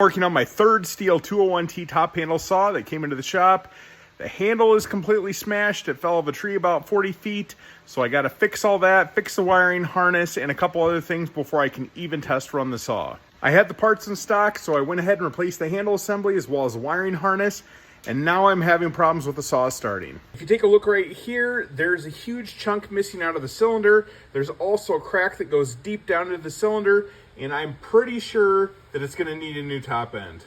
Working on my third Stihl 201T top handle saw that came into the shop. The handle is completely smashed. It fell off a tree about 40 feet. So I got to fix all that, fix the wiring harness, and a couple other things before I can even test run the saw. I had the parts in stock, so I went ahead and replaced the handle assembly as well as the wiring harness. And now I'm having problems with the saw starting. If you take a look right here, there's a huge chunk missing out of the cylinder. There's also a crack that goes deep down into the cylinder, and I'm pretty sure that it's gonna need a new top end.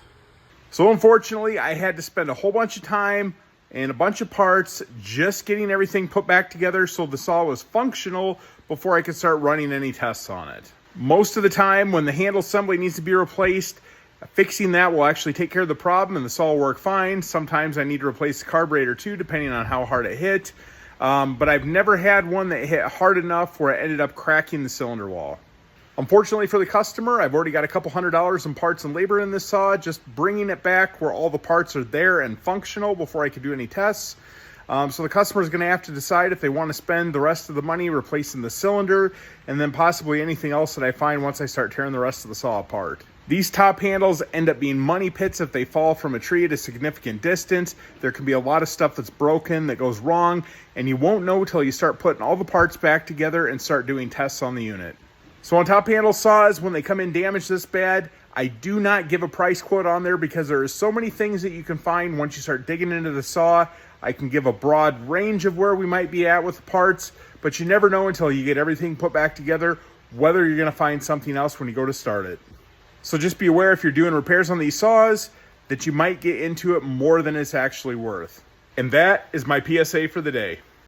So unfortunately, I had to spend a whole bunch of time and a bunch of parts just getting everything put back together so the saw was functional before I could start running any tests on it. Most of the time when the handle assembly needs to be replaced, fixing that will actually take care of the problem and the saw will work fine. Sometimes I need to replace the carburetor too, depending on how hard it hit. But I've never had one that hit hard enough where it ended up cracking the cylinder wall. Unfortunately for the customer, I've already got a couple $100s in parts and labor in this saw, just bringing it back where all the parts are there and functional before I could do any tests. So the customer is going to have to decide if they want to spend the rest of the money replacing the cylinder and then possibly anything else that I find once I start tearing the rest of the saw apart. These top handles end up being money pits if they fall from a tree at a significant distance. There can be a lot of stuff that's broken, that goes wrong, and you won't know till you start putting all the parts back together and start doing tests on the unit. So on top handle saws, when they come in damaged this bad, I do not give a price quote on there because there are so many things that you can find once you start digging into the saw. I can give a broad range of where we might be at with the parts, but you never know until you get everything put back together whether you're going to find something else when you go to start it. So just be aware if you're doing repairs on these saws that you might get into it more than it's actually worth. And that is my PSA for the day.